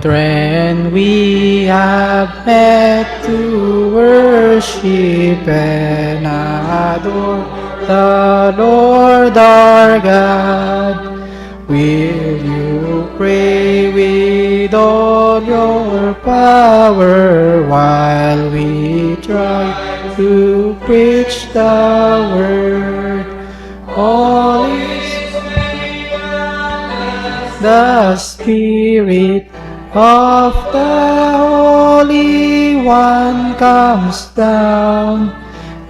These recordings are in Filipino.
Brethren, we have met to worship and adore the Lord our God. Will you pray with all your power while we try to preach the word? All is the Spirit of the Holy One comes down.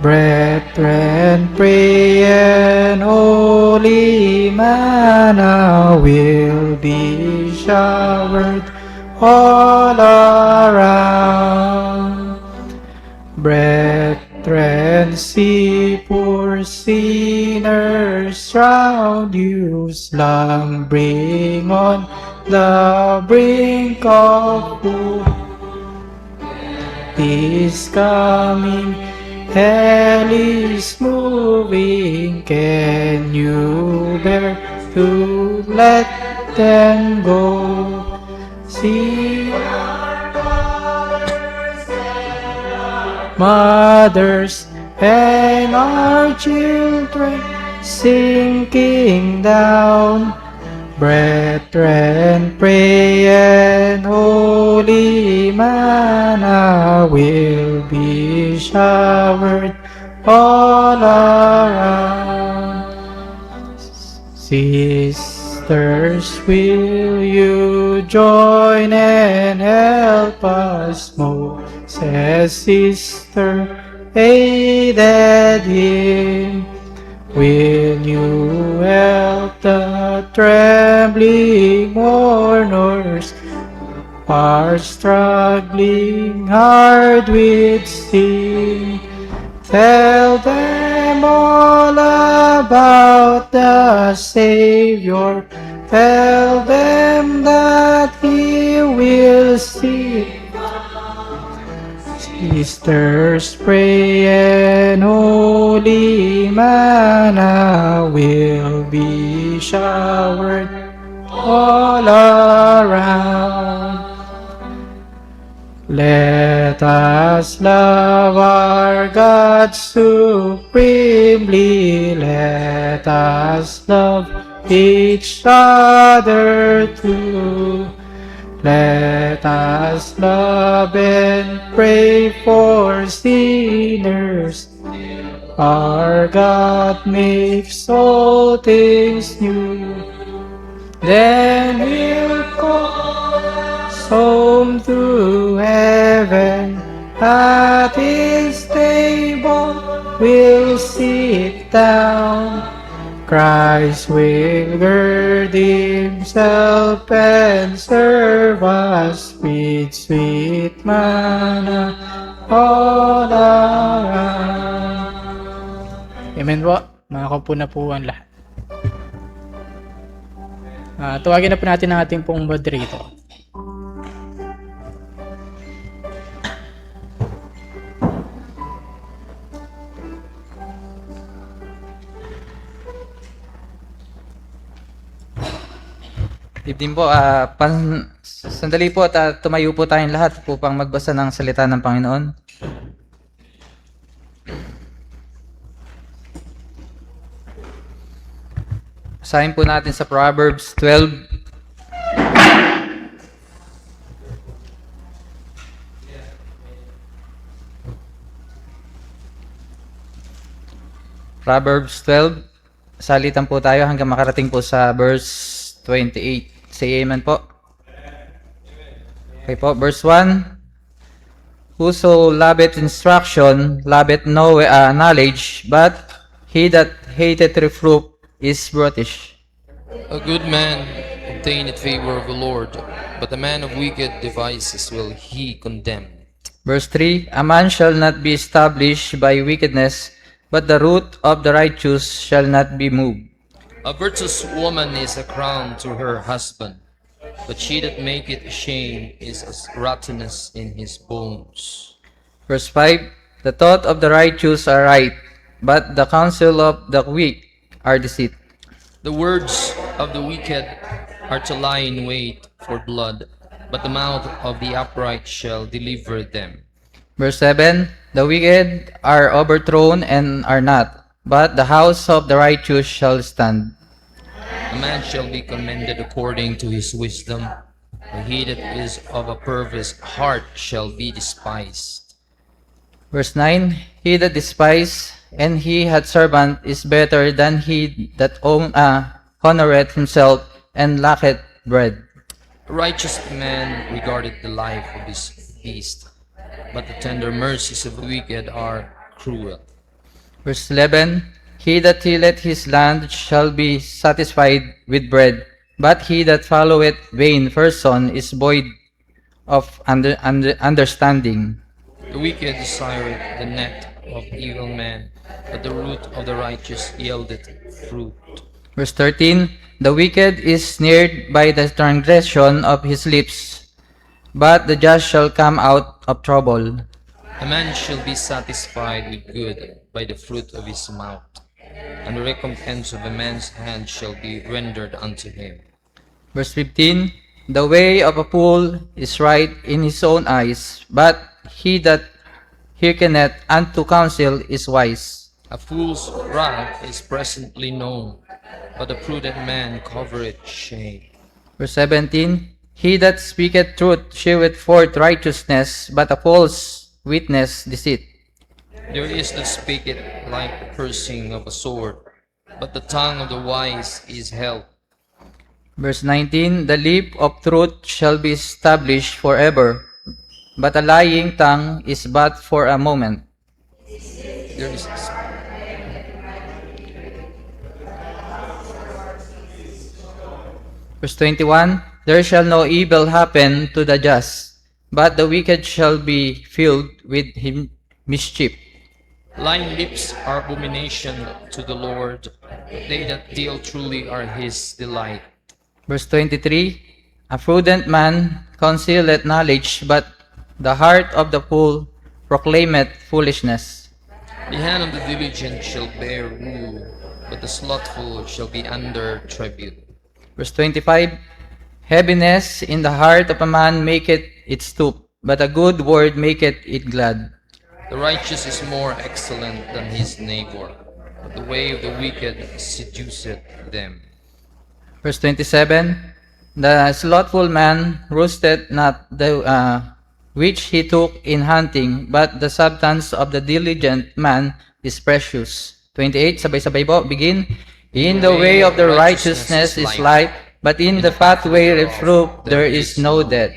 Brethren, pray and holy manna will be showered all around. Brethren, see poor sinners round you slumbering on the brink of doom. Is coming, hell is moving. Can you bear to let them go? See mothers and our children sinking down. Brethren, pray and holy manna will be showered all around. Sisters, will you join and help us? Moses' sister aided him. Will you help the trembling mourners who are struggling hard with sin? Tell them all about the Savior. Tell them that He will see. Sisters, pray and holy manna will be showered all around. Let us love our God supremely. Let us love each other too. Let us love and pray for sinners. Our God makes all things new. Then we'll call home to heaven. At His table we'll sit down. Christ will gird Himself and serve us with sweet manna all around. Amen po. Makakampo na po ang lahat. Tuwagin na po natin ang ating pong moderator. Evening po, sandali po at tumayo po tayong lahat upang magbasa ng salita ng Panginoon. Basahin po natin sa Proverbs 12. Proverbs 12. Salitan po tayo hanggang makarating po sa verse 28. Say amen po. Okay po, verse 1. Whoso loveth instruction, loveth knowledge, but he that hateth reproof is brutish. A good man obtaineth favor of the Lord, but a man of wicked devices will he condemn. Verse 3. A man shall not be established by wickedness, but the root of the righteous shall not be moved. A virtuous woman is a crown to her husband, but she that maketh shame is as rottenness in his bones. Verse 5. The thought of the righteous are right, but the counsel of the weak are deceit. The words of the wicked are to lie in wait for blood, but the mouth of the upright shall deliver them. Verse 7, the wicked are overthrown and are not, but the house of the righteous shall stand. A man shall be commended according to his wisdom, but he that is of a perverse heart shall be despised. Verse 9, he that despises and he hath servant is better than he that honoreth himself and lacketh bread. A righteous man regardeth the life of his beast, but the tender mercies of the wicked are cruel. Verse 11, he that tilleth his land shall be satisfied with bread, but he that followeth vain person is void of understanding. The wicked desireth the net of evil men, but the root of the righteous yieldeth fruit. Verse 13, the wicked is snared by the transgression of his lips, but the just shall come out of trouble. A man shall be satisfied with good by the fruit of his mouth, and the recompense of a man's hand shall be rendered unto him. Verse 15, the way of a fool is right in his own eyes, but he that hearkeneth unto counsel is wise. A fool's wrath is presently known, but the prudent man covereth shame. Verse 17, he that speaketh truth sheweth forth righteousness, but a false witness deceit. There is that speaketh like the piercing of a sword, but the tongue of the wise is health. Verse 19, the lip of truth shall be established forever, but a lying tongue is but for a moment. There is Verse 21, there shall no evil happen to the just, but the wicked shall be filled with mischief. lying lips are abomination to the Lord, but they that deal truly are his delight. Verse 23, a prudent man concealeth knowledge, but the heart of the fool proclaimeth foolishness. The hand of the diligent shall bear rule, but the slothful shall be under tribute. Verse 25, heaviness in the heart of a man maketh it stoop, but a good word maketh it glad. The righteous is more excellent than his neighbor, but the way of the wicked seduceth them. Verse 27, the slothful man roosteth not the which he took in hunting, but the substance of the diligent man is precious. 28, sabay-sabay po, begin. In the way of the righteousness is life, but in the pathway of reproof there is no death.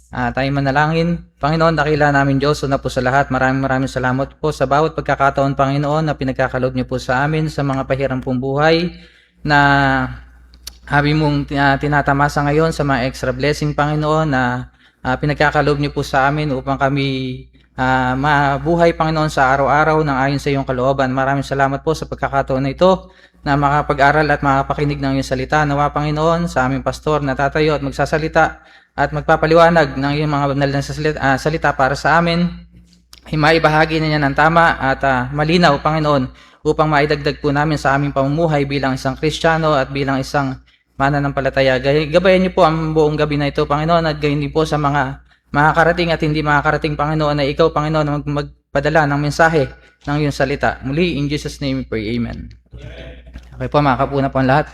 Tayo manalangin. Panginoon, dakila namin Diyos, una po sa lahat, maraming salamat po sa bawat pagkakataon, Panginoon, na pinagkakalob niyo po sa amin sa mga pahirampong buhay na habi mong tinatamasa ngayon sa mga extra blessing, Panginoon, na pinagkakalob niyo po sa amin upang kami mabuhay, Panginoon, sa araw-araw ng ayon sa iyong kalooban. Maraming salamat po sa pagkakataon na ito na makapag-aral at makapakinig ng iyong salita. Nawa, Panginoon, sa aming pastor na tatayo at magsasalita at magpapaliwanag ng iyong mga banal na salita para sa amin, ay maibahagi na niya ng tama at malinaw, Panginoon, upang maidagdag po namin sa aming pamumuhay bilang isang Kristiyano at bilang isang mananampalataya. Gabayan niyo po ang buong gabi na ito, Panginoon, at gayon din po sa mga makakarating at hindi makakarating, Panginoon, na ikaw, Panginoon, magpadala ng mensahe ng iyong salita. Muli, in Jesus' name we pray, Amen. Okay po, makakapuna po ang lahat.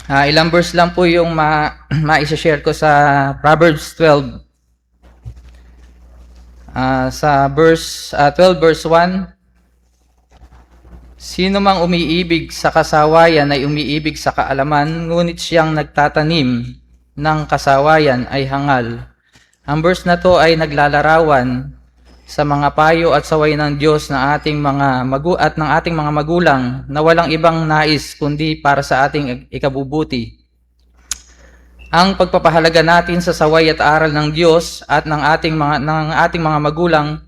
Ilang verse lang po yung ma-share ko sa Proverbs 12. Sa 12 verse 1, sino mang umiibig sa kasawayan ay umiibig sa kaalaman, ngunit siyang nagtatanim ng kasawayan ay hangal. Ang verse na to ay naglalarawan sa mga payo at saway ng Diyos na ating mga magulang na walang ibang nais kundi para sa ating ikabubuti. Ang pagpapahalaga natin sa saway at aral ng Diyos at ng ating mga magulang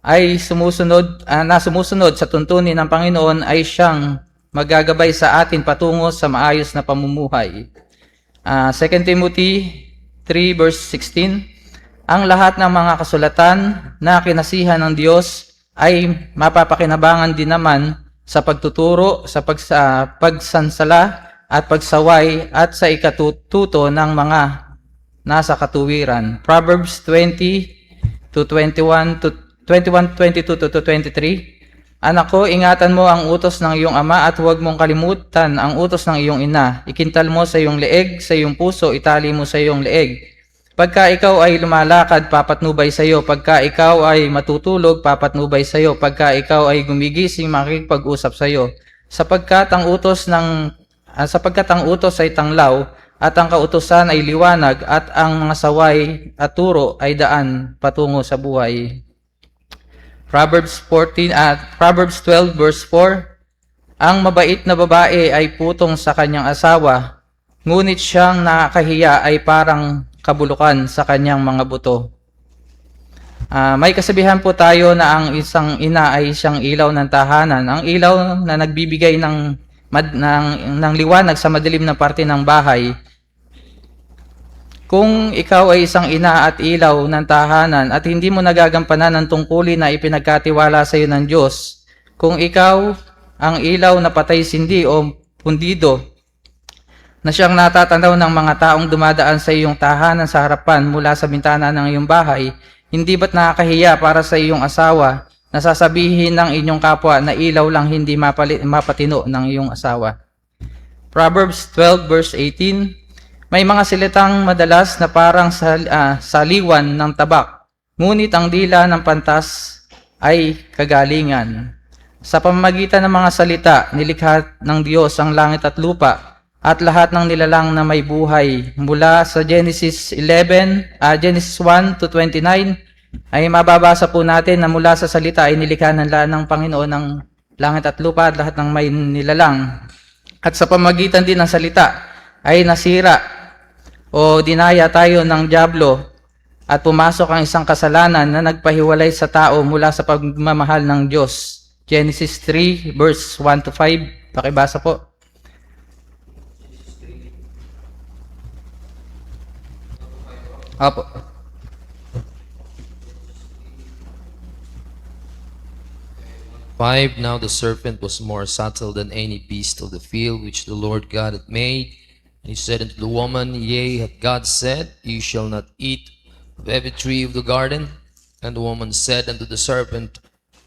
ay sumusunod sa tuntunin ng Panginoon ay siyang magagabay sa atin patungo sa maayos na pamumuhay. 2 Timothy 3 verse 16, ang lahat ng mga kasulatan na kinasihan ng Diyos ay mapapakinabangan din naman sa pagtuturo, sa pagsansala, at pagsaway at sa ikatututo ng mga nasa katuwiran. Proverbs 20 to 21 to 22 to 23. Anak ko, ingatan mo ang utos ng iyong ama at huwag mong kalimutan ang utos ng iyong ina. Ikintal mo sa iyong leeg, sa iyong puso, itali mo sa iyong leeg. Pagka ikaw ay lumalakad, papatnubay sa iyo. Pagka ikaw ay matutulog, papatnubay sa iyo. Pagka ikaw ay gumigising, makikipag-usap sa iyo. Sapagkat ang utos ay tanglaw, at ang kautusan ay liwanag, at ang mga saway at turo ay daan patungo sa buhay. Proverbs 12 verse 4. Ang mabait na babae ay putong sa kanyang asawa, ngunit siyang nakakahiya ay parang kabulukan sa kanyang mga buto. May kasabihan po tayo na ang isang ina ay siyang ilaw ng tahanan. Ang ilaw na nagbibigay ng liwanag sa madilim na parte ng bahay. Kung ikaw ay isang ina at ilaw ng tahanan at hindi mo nagagampanan ang tungkulin na ipinagkatiwala sa iyo ng Diyos, kung ikaw ang ilaw na patay sindi o pundido, na siyang natatanaw ng mga taong dumadaan sa iyong tahanan sa harapan mula sa bintana ng iyong bahay, hindi ba't nakakahiya para sa iyong asawa na sasabihin ng inyong kapwa na ilaw lang hindi mapatino ng iyong asawa? Proverbs 12 verse 18. May mga salitang madalas na parang saliwan ng tabak, ngunit ang dila ng pantas ay kagalingan. Sa pamamagitan ng mga salita, nilikha ng Diyos ang langit at lupa at lahat ng nilalang na may buhay. Mula sa Genesis 1 to 29, ay mababasa po natin na mula sa salita ay nilikha ng Panginoon ng langit at lupa at lahat ng may nilalang. At sa pamamagitan din ng salita ay nasira o dinaya tayo ng dyablo at pumasok ang isang kasalanan na nagpahiwalay sa tao mula sa pagmamahal ng Diyos. Genesis 3 verse 1 to 5. Pakibasa po. Apo. Five. Now the serpent was more subtle than any beast of the field which the Lord God had made. And he said unto the woman, Yea, hath God said, Ye shall not eat of every tree of the garden? And the woman said unto the serpent,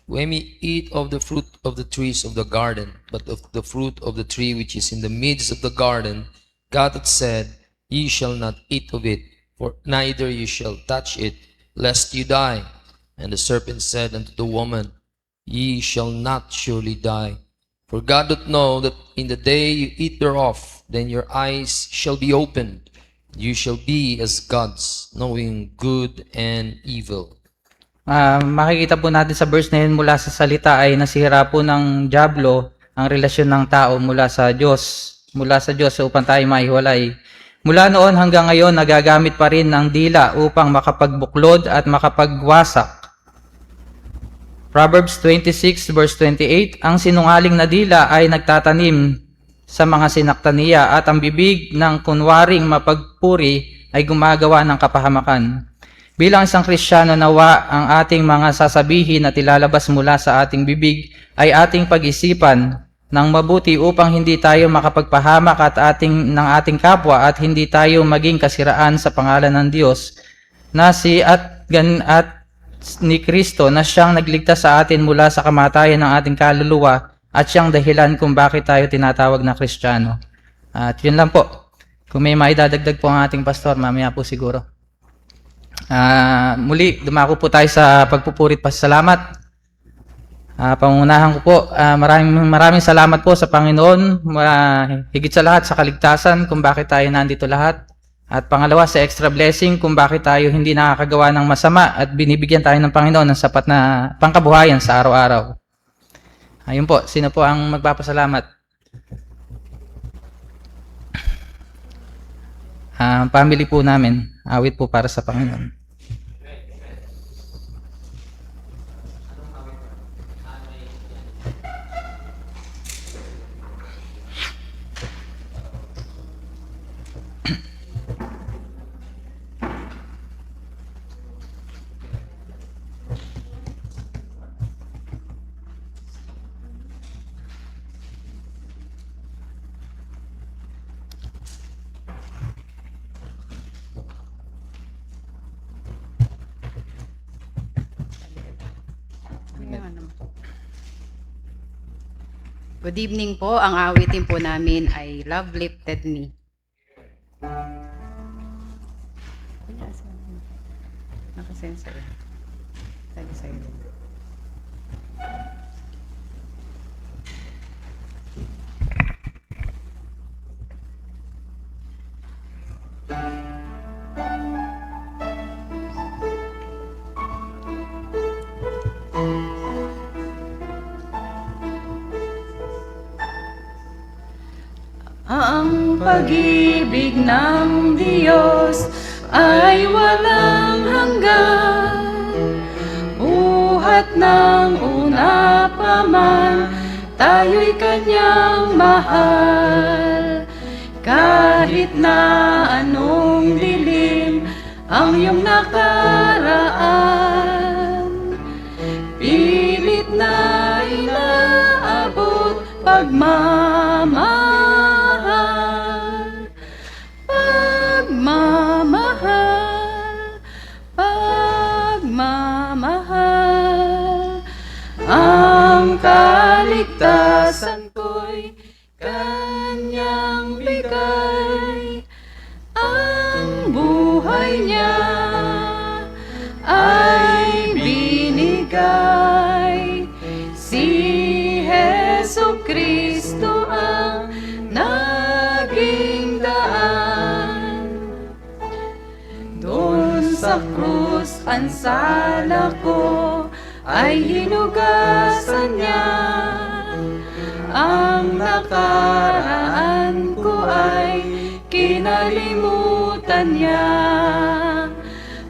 We may eat of the fruit of the trees of the garden, but of the fruit of the tree which is in the midst of the garden, God hath said, Ye shall not eat of it, for neither ye shall touch it, lest ye die. And the serpent said unto the woman, Ye shall not surely die. For God doth know that in the day you eat thereof, then your eyes shall be opened. You shall be as gods, knowing good and evil. Makikita po natin sa verse na yun mula sa salita ay nasira po ng dyablo ang relasyon ng tao mula sa Diyos upang tayo maihiwalay. Mula noon hanggang ngayon, nagagamit pa rin ng dila upang makapagbuklod at makapagwasak. Proverbs 26 verse 28, ang sinungaling na dila ay nagtatanim sa mga sinaktan niya at ang bibig ng kunwaring mapagpuri ay gumagawa ng kapahamakan. Bilang isang Kristiyano, nawa ang ating mga sasabihin at ilalabas mula sa ating bibig ay ating pag-isipan ng mabuti upang hindi tayo makapagpahamak ng ating kapwa at hindi tayo maging kasiraan sa pangalan ng Diyos na ni Kristo na siyang nagligtas sa atin mula sa kamatayan ng ating kaluluwa at siyang dahilan kung bakit tayo tinatawag na Kristiyano. At yun lang po. Kung may maidadagdag po ang ating pastor, mamaya po siguro. Muli, dumako po tayo sa pagpupurit pasasalamat. Pangunahan ko po, maraming salamat po sa Panginoon, higit sa lahat sa kaligtasan kung bakit tayo nandito lahat. At pangalawa, sa extra blessing kung bakit tayo hindi nakakagawa ng masama at binibigyan tayo ng Panginoon ng sapat na pangkabuhayan sa araw-araw. Ayun po, sino po ang magpapasalamat? Family po namin, awit po para sa Panginoon. Good evening po. Ang awitin po namin ay Love Lifted Me. Nakasensor. Sabi sa'yo. Ang pag-ibig ng Diyos ay walang hanggan. Buhat ng una pa man, tayo'y kanyang mahal. Kahit na anong dilim ang iyong nakaraan, pilit na inaabot pagmamahal. Pagmamahal, pagmamahal. Ang kaligtasan ko'y kanyang bigay. Ang buhay niya ay binigay. Si Jesucristo ang naging daan. Doon sa krus ang sala ko ay hinugasan niya. Ang nakaraan ko ay kinalimutan niya.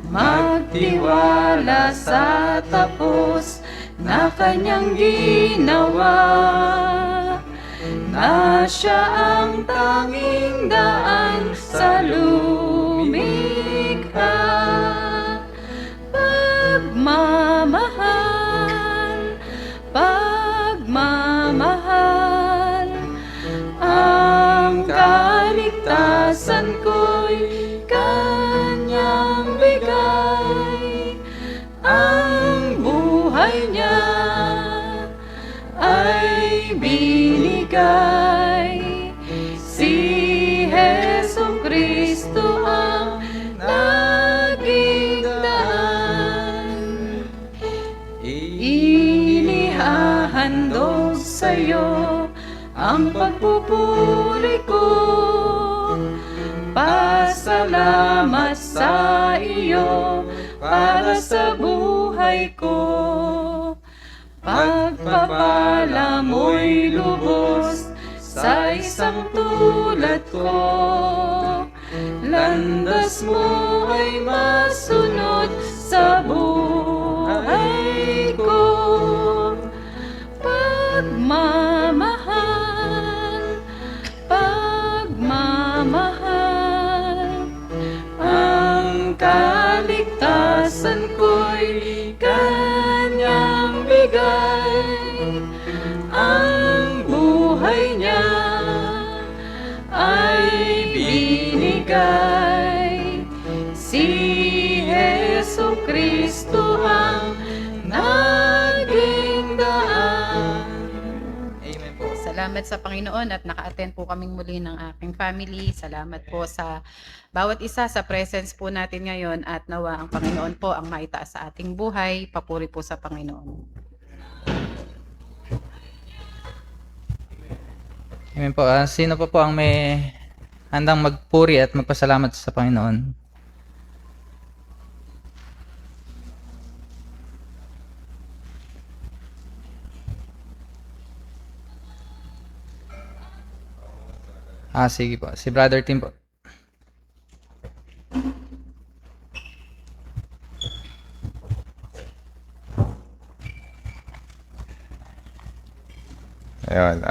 Magtiwala sa tapos na kanyang ginawa, na siya ang tanging daan sa lumikha. Pagmamahal, pagmamahal. Ang kaligtasan ko'y kanyang bigay. Ang buhay niya ay binigay. Si Jesucristo ang naging daan. Inihahandog sa'yo ang pagpupuri ko. Pasalamat sa iyo para sa buhay ko. Pagpapala mo'y lubos sa isang tulad ko. Landas mo ay masunod sa buhay ko. Pagmamahal, pagmamahal. Ang kaligtasan ko'y kanyang bigay. Ang buhay niya ay binigay. Si Jesucristo ang naging daan. Amen po. Salamat sa Panginoon at naka-attend po kaming muli ng aking family. Salamat po sa bawat isa sa presence po natin ngayon at nawa ang Panginoon po ang maitaas sa ating buhay. Papuri po sa Panginoon. Amen po. Sino pa po ang may handang magpuri at magpasalamat sa Panginoon? Sige po. Si Brother Tim po. Ayun,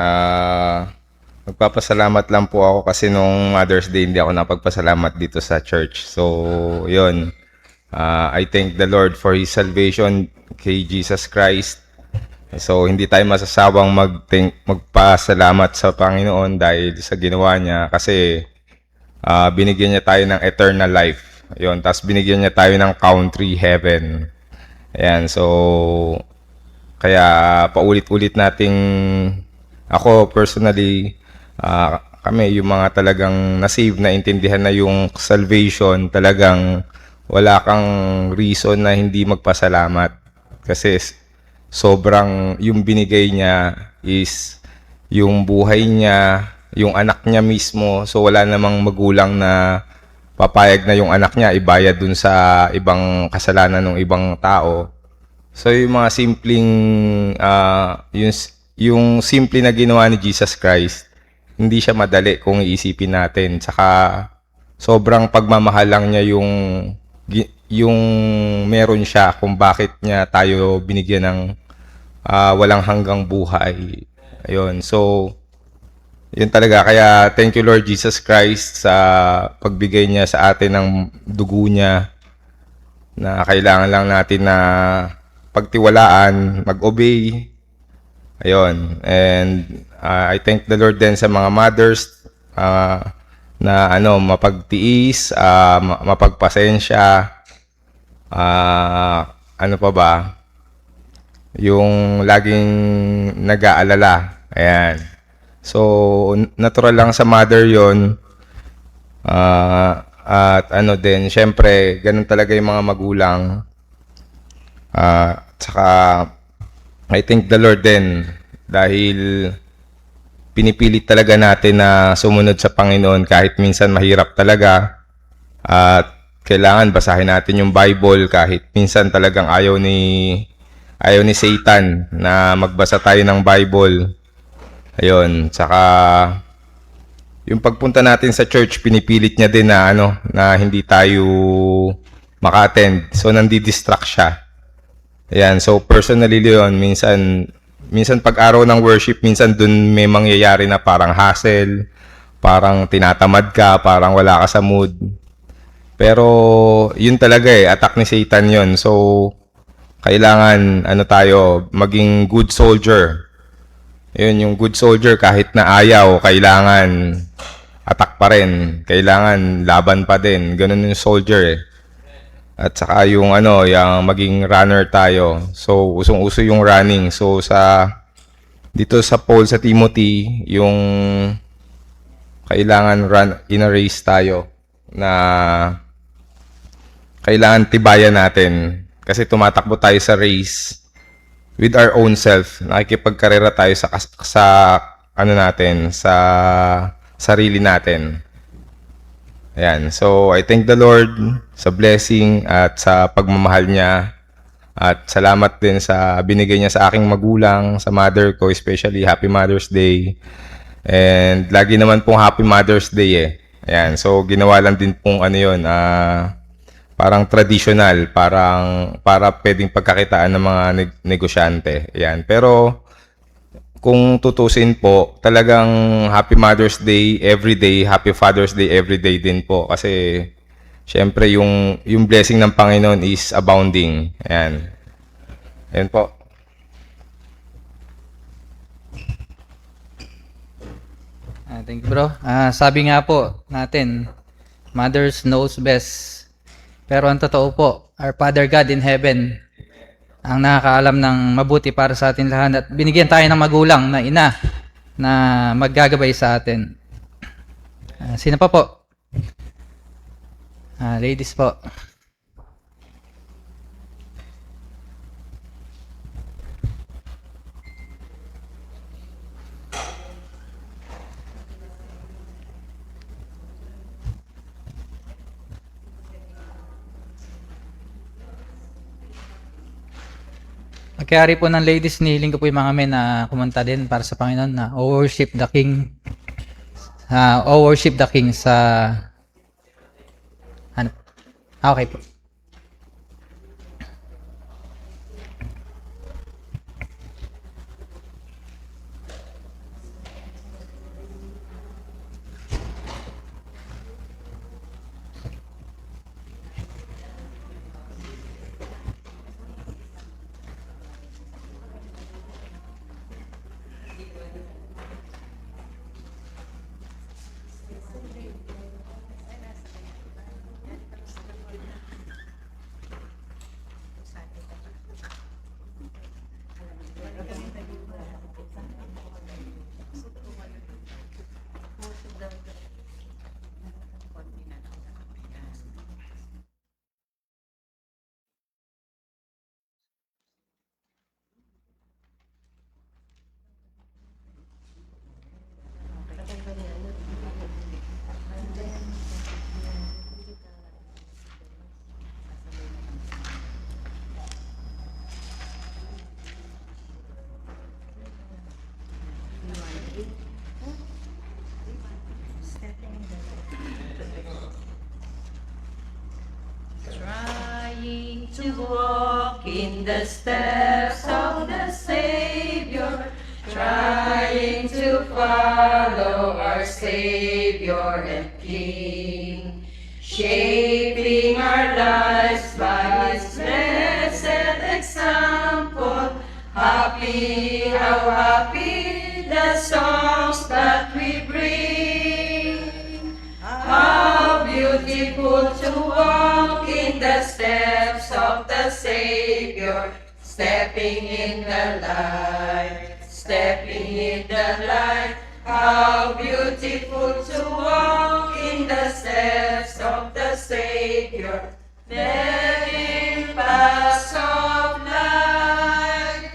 magpapasalamat lang po ako kasi nung Mother's Day hindi ako napagpasalamat dito sa church. So, yun. I thank the Lord for His salvation kay Jesus Christ. So, hindi tayo masasawang magpasalamat sa Panginoon dahil sa ginawa niya kasi binigyan niya tayo ng eternal life. Ayun, tapos binigyan niya tayo ng country heaven. Ayan, so kaya paulit-ulit nating Ako personally, kami yung mga talagang na-save, na intindihan na yung salvation, talagang wala kang reason na hindi magpasalamat. Kasi sobrang yung binigay niya is yung buhay niya, yung anak niya mismo. So wala namang magulang na papayag na yung anak niya ibayad dun sa ibang kasalanan ng ibang tao. So yung mga simpleng yung simple na ginawa ni Jesus Christ, hindi siya madali kung iisipin natin. Tsaka sobrang pagmamahal lang niya yung meron siya kung bakit niya tayo binigyan ng walang hanggang buhay. Ayun. So yun talaga. Kaya thank you Lord Jesus Christ sa pagbigay niya sa atin ng dugo niya, na kailangan lang natin na pagtiwalaan, mag-obey. Ayun. And I thank the Lord din sa mga mothers na mapagtiis, mapagpasensya, ano pa ba? Yung laging nag-aalala. Ayan. So, natural lang sa mother yon. At din, syempre, ganun talaga yung mga magulang. Tsaka, I thank the Lord din dahil pinipilit talaga natin na sumunod sa Panginoon kahit minsan mahirap talaga. At kailangan basahin natin yung Bible kahit minsan talagang ayaw ni Satan na magbasa tayo ng Bible. Ayun, tsaka yung pagpunta natin sa church, pinipilit niya din na na hindi tayo maka-attend. So nandi-distract siya. Ayan, so personally yun, minsan pag araw ng worship, minsan dun may mangyayari na parang hassle, parang tinatamad ka, parang wala ka sa mood. Pero yun talaga attack ni Satan yun. So kailangan tayo maging good soldier. Yun, yung good soldier, kahit na ayaw, kailangan attack pa rin. Kailangan laban pa din. Ganun yung soldier At saka yung yung maging runner tayo. So usong-uso yung running. So dito sa Paul sa Timothy, yung kailangan run in a race tayo na kailangan tibayan natin kasi tumatakbo tayo sa race with our own self. Nakikipagkarera tayo sa natin, sa sarili natin. Ayan. So, I thank the Lord sa blessing at sa pagmamahal niya. At salamat din sa binigay niya sa aking magulang, sa mother ko, especially Happy Mother's Day. And lagi naman pong Happy Mother's Day Ayan. So, ginawa lang din pong parang traditional, para pwedeng pagkakitaan ng mga negosyante. Ayan. Pero, kung tutusin po, talagang Happy Mother's Day every day, Happy Father's Day every day din po. Kasi, syempre, yung blessing ng Panginoon is abounding. Ayan. Ayan po. Thank you, bro. Sabi nga po natin, mothers knows best. Pero ang totoo po, our Father God in heaven, ang nakakaalam ng mabuti para sa atin lahat, at binigyan tayo ng magulang na ina na maggagabay sa atin. Sino pa po? Ladies po. Pagkayari po ng ladies, nihiling ko po yung mga men na kumanta din para sa Panginoon na O Worship the King. O Worship the King sa... Okay po. in the steps of the Savior, trying to follow our Savior and King, shaping our lives by His blessed example. Happy, how happy the songs that we bring. How beautiful to walk in the steps of the Savior, stepping in the light, stepping in the light. How beautiful to walk in the steps of the Savior, treading paths of light.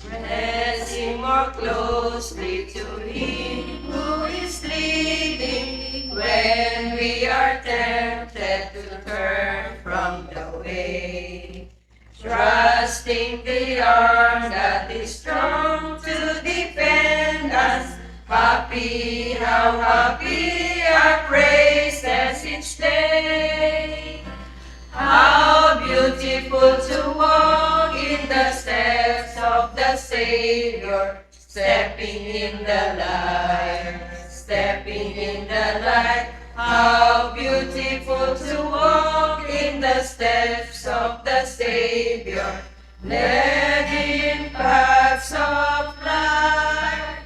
Pressing more closely to Him who is leading when we are tempted to turn from the way. Trusting the arm that is strong to defend us. Happy, how happy our praises each day. How beautiful to walk in the steps of the Savior, stepping in the light, stepping in the light. How beautiful to walk in the steps of the Savior, led in paths of light.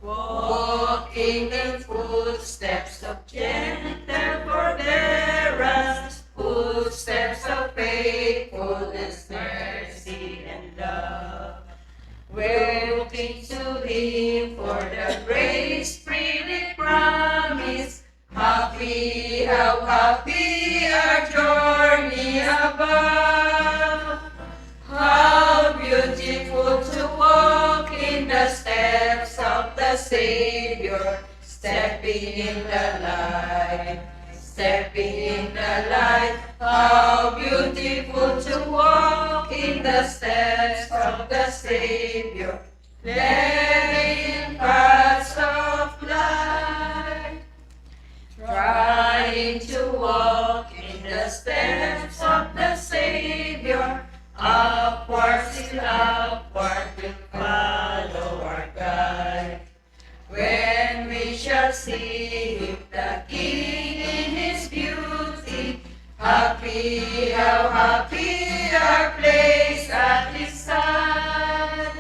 Walking in footsteps of gentle forbearance, footsteps of faithfulness, mercy, and love. We're looking to Him for the grace freely promised. Happy, how happy our journey above. How beautiful to walk in the steps of the Savior, stepping in the light, stepping in the light. How beautiful to walk in the steps of the Savior, led in paths of light. Trying to walk in the steps of the Savior, upward, still upward, will follow our guide. When we shall see Him, the King in His beauty, happy, how happy our place at His side.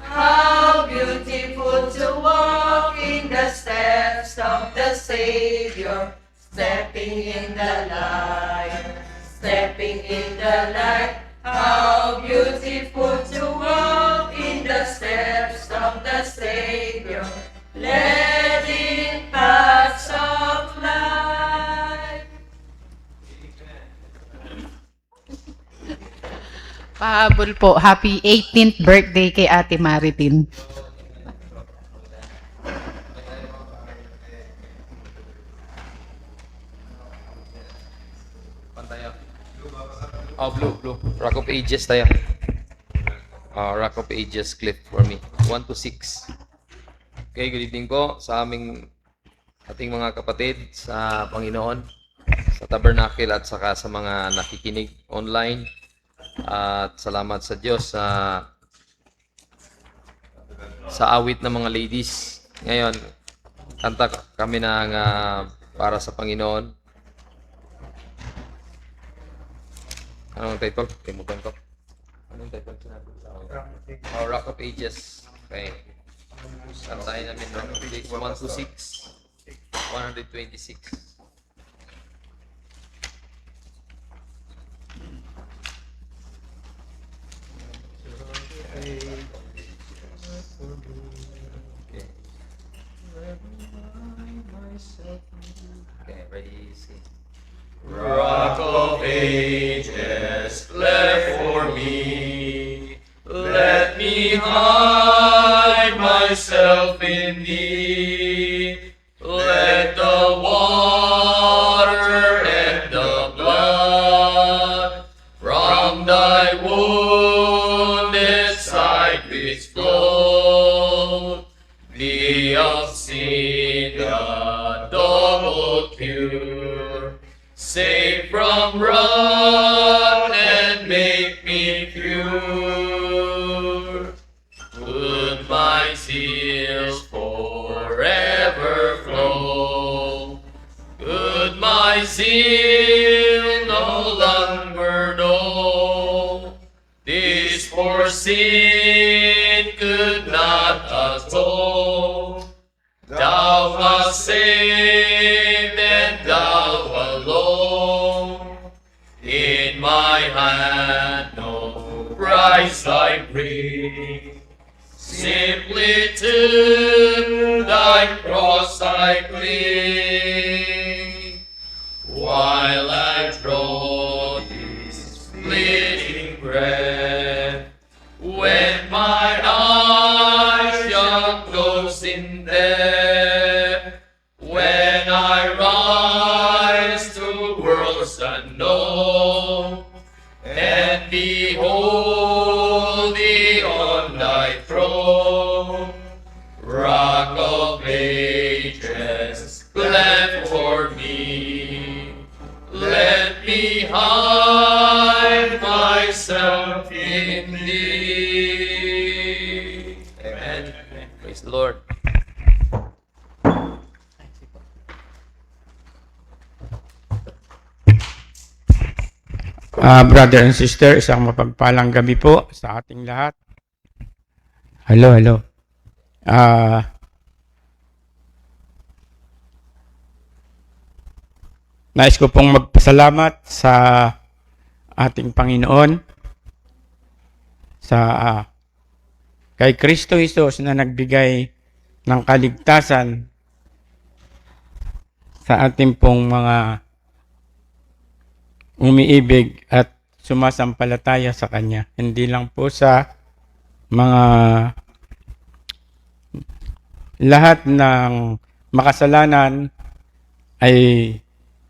How beautiful to walk in the steps of the Savior, stepping in the light, stepping in the light. How beautiful to walk in the steps of the Savior, led in paths of light. Pahabol po, happy 18th birthday kay Ate Maritin. Oh, blue. Rock of Ages tayo. Rock of Ages clip for me. 1 to 6. Okay, good evening po sa ating mga kapatid sa Panginoon, sa Tabernacle at saka sa mga nakikinig online. At salamat sa Diyos sa awit ng mga ladies. Ngayon, kanta kami ng para sa Panginoon. Anong title? Timutan ko. Anong title sinabi? Rock of Ages. Okay. Kantahin namin Rock of Ages 1 to 6. 126. Okay, ready, see. Rock of Ages, left for me. Let me hide myself in thee. Let the water and the blood from thy wounded side which flowed be of sin the double cure. Safe from wrath and hills forever flow. Could my zeal no longer know, this for sin could not atone. Thou hast saved and thou alone. In my hand no price I bring, simply to thy cross I cling. While I draw this fleeting breath, when my eyes shall close in death, when I rise to worlds unknown, and behold thee on thy throne, Rock of Ages, cleft for me, let me hide myself in thee. Amen. Praise the Lord. Brother and sister, isang mapagpalang gabi po sa ating lahat. Hello, hello. Nais ko pong magpasalamat sa ating Panginoon sa kay Kristo Jesus na nagbigay ng kaligtasan sa ating pong mga umiibig at sumasampalataya sa Kanya. Hindi lang po sa mga lahat ng makasalanan ay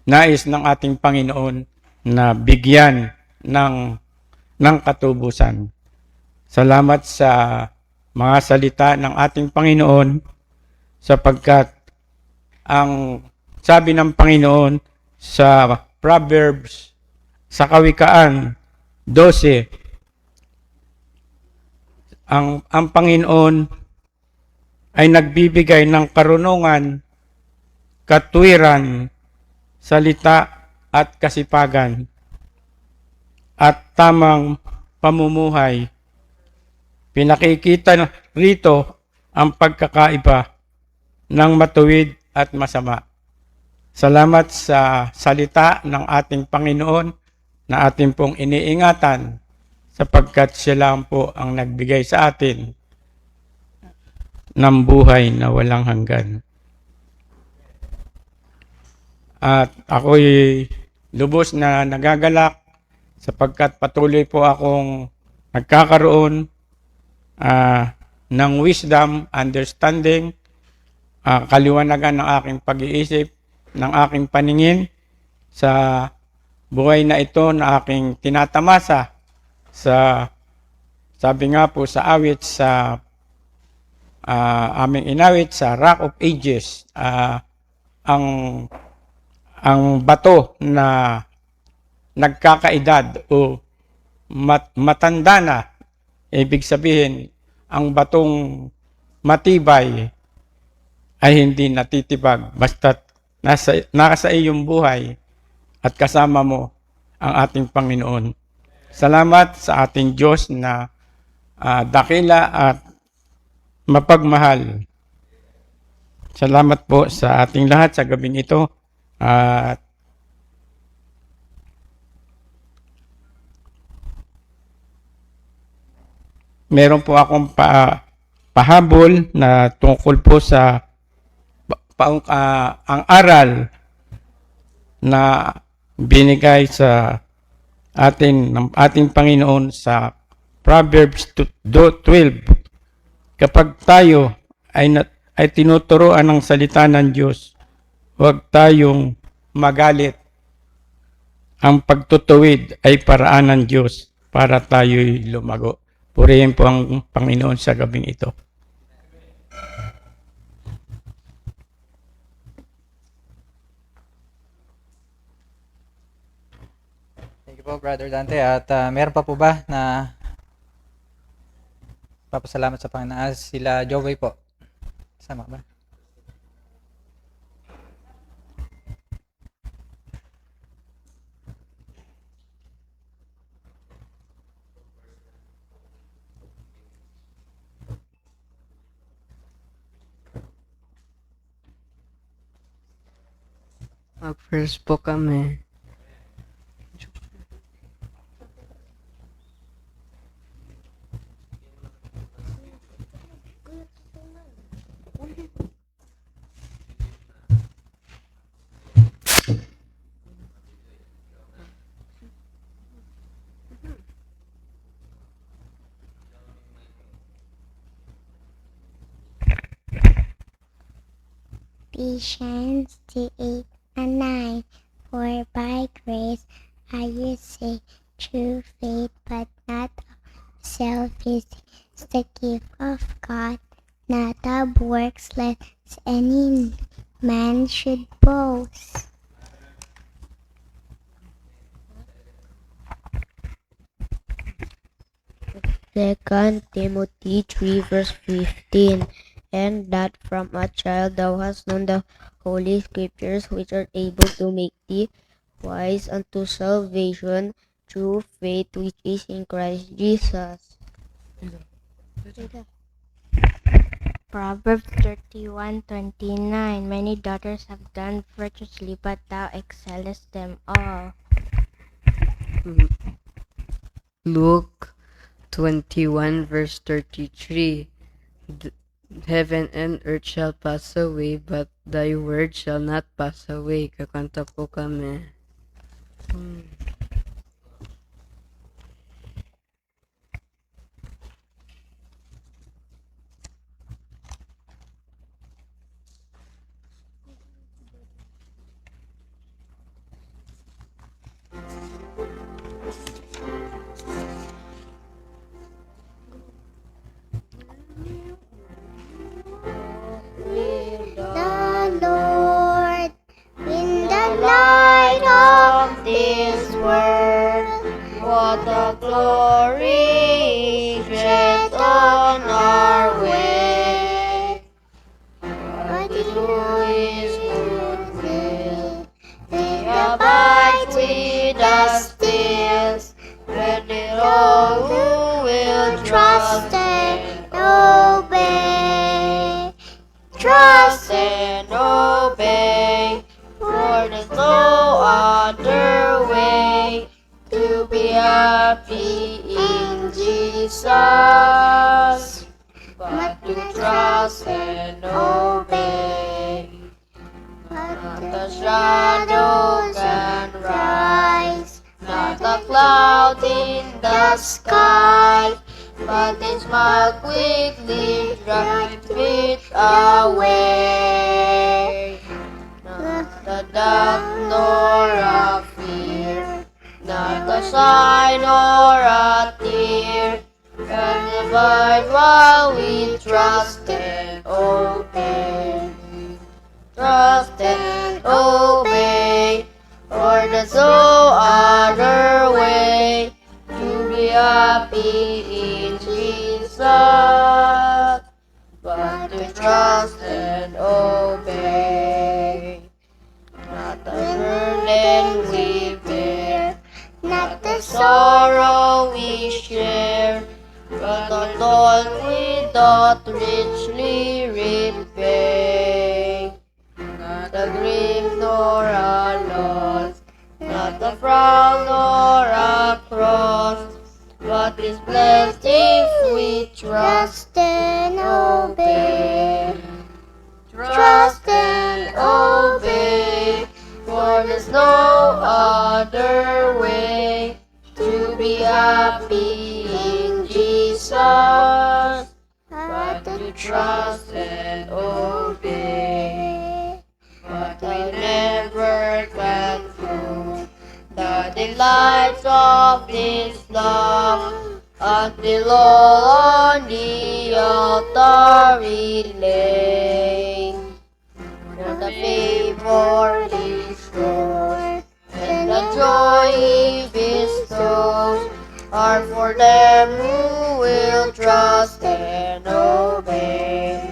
nais ng ating Panginoon na bigyan ng katubusan. Salamat sa mga salita ng ating Panginoon sapagkat ang sabi ng Panginoon sa Proverbs sa Kawikaan 12, ang Panginoon ay nagbibigay ng karunungan, katwiran, salita at kasipagan at tamang pamumuhay. Pinakikita rito ang pagkakaiba ng matuwid at masama. Salamat sa salita ng ating Panginoon na ating pong iniingatan sapagkat siya lang po ang nagbigay sa atin ng buhay na walang hanggan. At ako'y lubos na nagagalak sapagkat patuloy po akong nagkakaroon ng wisdom, understanding, kaliwanagan ng aking pag-iisip, ng aking paningin sa buhay na ito na aking tinatamasa sa, sabi nga po sa awit sa aming inawit sa Rock of Ages, ang bato na nagkakaedad o matanda na, ibig sabihin, ang batong matibay ay hindi natitibag basta't nasa iyong buhay at kasama mo ang ating Panginoon. Salamat sa ating Diyos na dakila at mapagmahal. Salamat po sa ating lahat sa gabing ito. At meron po akong pahabol na tungkol po sa ang aral na binigay sa atin ng ating Panginoon sa Proverbs 12. Kapag tayo ay tinuturuan ng salita ng Diyos, huwag tayong magalit. Ang pagtutuwid ay paraan ng Diyos para tayo'y lumago. Purihin po ang Panginoon sa gabing ito. Thank you po, Brother Dante. At meron pa po ba na Papasalamat sa Panginoon. Sila Joey po. Sama ba? Mag-first po kami. Ephesians 2:8-9. For by grace are you saved through faith, but not of selfish, it's the gift of God, not of works, lest any man should boast. Second Timothy 3 verse 15. And that from a child thou hast known the holy scriptures, which are able to make thee wise unto salvation through faith which is in Christ Jesus. Proverbs 31:29. Many daughters have done virtuously, but thou excellest them all. Luke 21 verse 33. Heaven and earth shall pass away, but thy word shall not pass away. Kakanta po kami. The Lord in the light of this world, What a glory shed on our way. but Through his goodness, they abide with us still. When it all who will trust and obey. trust and obey, for there's no other way to be happy in Jesus, but to trust and obey. Not a shadow can rise, not a cloud in the sky, but its smile quickly drive it away. Not a doubt nor a fear, not a sign or a tear, can abide while we trust and obey. Trust and obey, for there's no other way to be happy in Jesus, but to trust and obey. Not the burden we bear, not the sorrow we share, but the Lord we doth richly repay. Not a grief nor a loss, not a frown nor a cross, but His blessings we trust and obey. Trust and obey, for there's no other way to be happy in Jesus, but to trust and obey. But I never can prove the delights of this love until all on the altar we lay. For the favor He shows and the joy He bestows are for them who will trust and obey.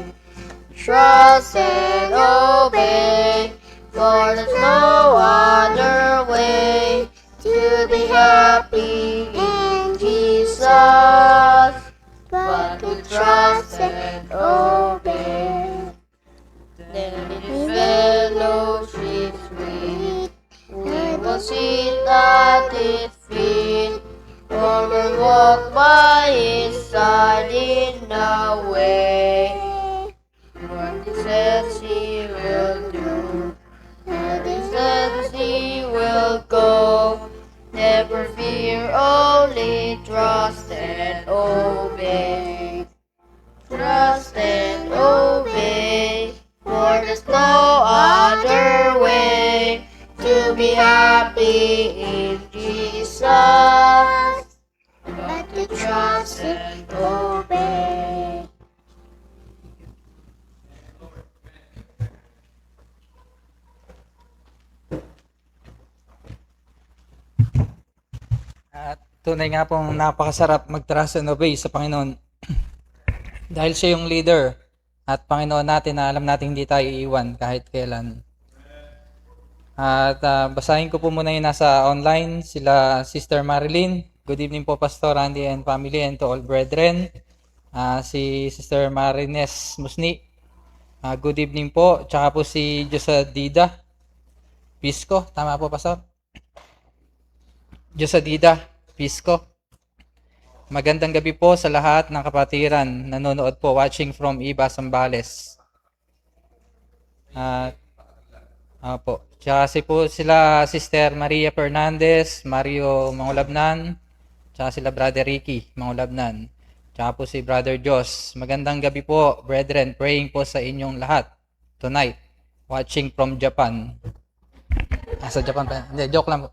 Trust and obey, for there's no other way to be happy in Jesus but to trust and obey. Then in fellowship sweet, we will sit at His feet, or will walk by His side in the way. What He says He will do, what He says He will go. Never fear, only trust and obey. Trust and obey, for there's no other way to be happy in Jesus but to trust and obey. At tunay nga pong napakasarap mag-trust and obey sa Panginoon. Dahil siya yung leader at Panginoon natin na alam natin hindi tayo iiwan kahit kailan. At basahin ko po muna yung nasa online, sila Sister Marilyn. Good evening po, Pastor Andy and family and to all brethren. Si Sister Marines Musni. Good evening po. Tsaka po si Josadida Pisco. Tama po, Pastor? Josadida Pisco. Magandang gabi po sa lahat ng kapatiran. Nanonood po, watching from Iba, Zambales. Po. Tsaka po sila Sister Maria Fernandez, Mario Mangulabnan, tsaka sila Brother Ricky Mangulabnan. Tsaka po si Brother Jos. Magandang gabi po, brethren. Praying po sa inyong lahat tonight. Watching from Japan. Sa Japan pa. Hindi, joke lang po.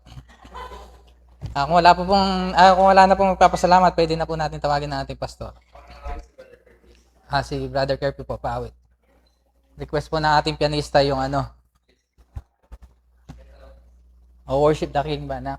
Kung wala na pong magpapasalamat, pwede na po natin tawagin ng ating pastor. Si Brother Kirby po, paawit. Request po ng ating pianista yung Worship the King ba na?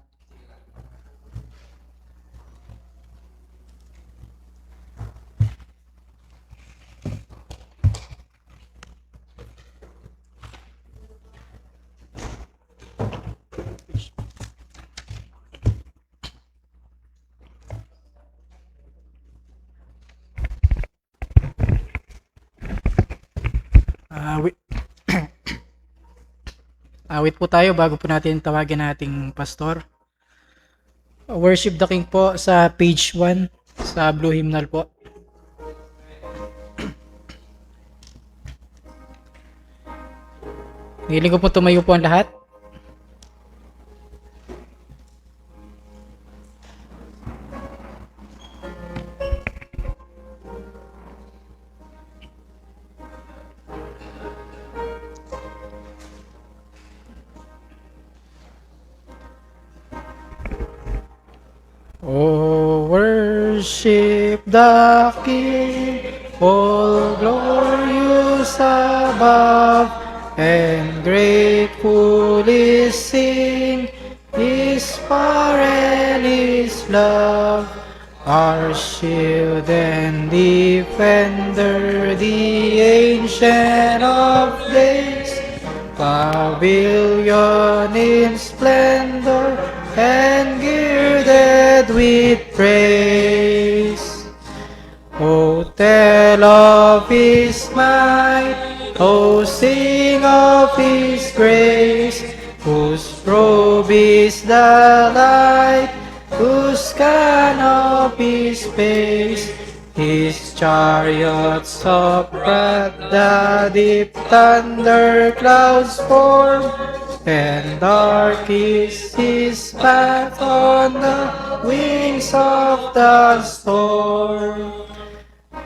Awit po tayo bago po natin tawagin nating pastor. Worship the King po sa page 1 sa Blue Hymnal po. Hiling ko po tumayo po ang lahat. Oh, worship the King, all glorious above, and gratefully sing His power and His love. Our shield and defender, the Ancient of Days, pavilion in splendor and girded with praise. O tell of His might, O sing of His grace, whose robe is the light, whose canopy space, His chariots of wrath the deep thunder clouds form, and dark is His path on the wings of the storm.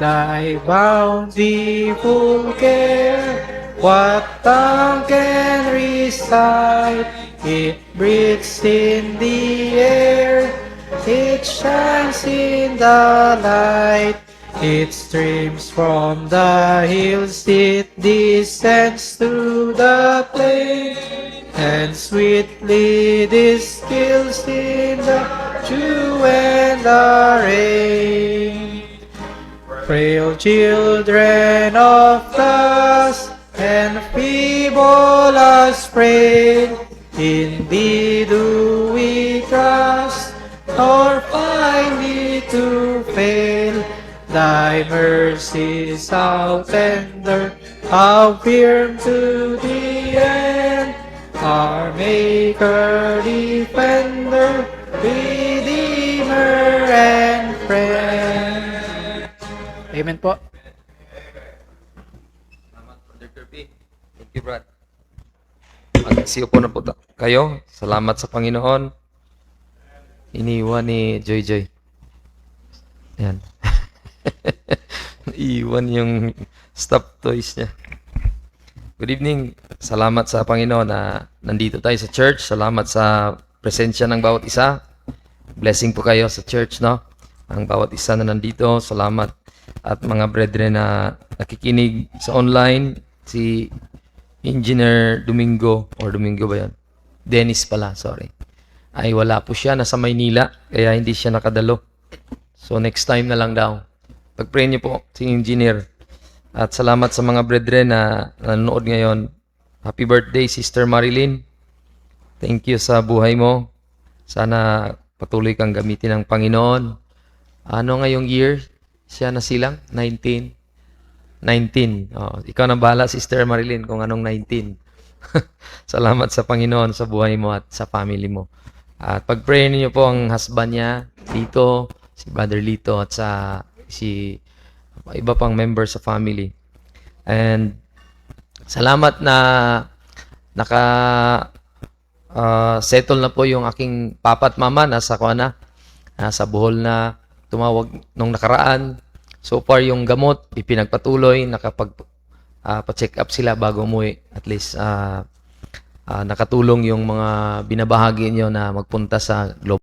Thy bountiful care, what tongue can recite? It breathes in the air, it shines in the light, it streams from the hills, it descends to the plain, and sweetly distills in the dew and the rain. Frail children of dust and feeble as frail, in thee do we trust, nor find thee to fail. Thy mercies how tender, how firm to the end. Our Maker, Defender, Redeemer, and Friend. Amen po. Thank you, Brad. Mag-siupo na po kayo. Salamat sa Panginoon. Iniwan ni Joy Joy. Yan. Iwan yung stuffed toys niya. Good evening. Salamat sa Panginoon na nandito tayo sa church. Salamat sa presensya ng bawat isa. Blessing po kayo sa church, no? Ang bawat isa na nandito. Salamat. At mga brethren na nakikinig sa online, si Engineer Domingo, or Domingo ba yan? Dennis pala, sorry. Ay wala po siya, nasa Maynila, kaya hindi siya nakadalo. So next time na lang daw. Pag-pray niyo po si Engineer. At salamat sa mga brethren na nanonood ngayon. Happy birthday, Sister Marilyn. Thank you sa buhay mo. Sana patuloy kang gamitin ng Panginoon. Ano ngayong year? Siya na silang? 19. Oh, ikaw na bahala, Sister Marilyn, kung anong 19. Salamat sa Panginoon sa buhay mo at sa family mo. At pag-pray niyo po ang husband niya, Lito, si Brother Lito, at sa si iba pang member sa family. And salamat na settle na po yung aking papa at mama, nasa Bohol na, tumawag nung nakaraan. So far yung gamot ipinagpatuloy, pa-check up sila bago umuwi. At least nakatulong yung mga binabahagi niyo na magpunta sa Global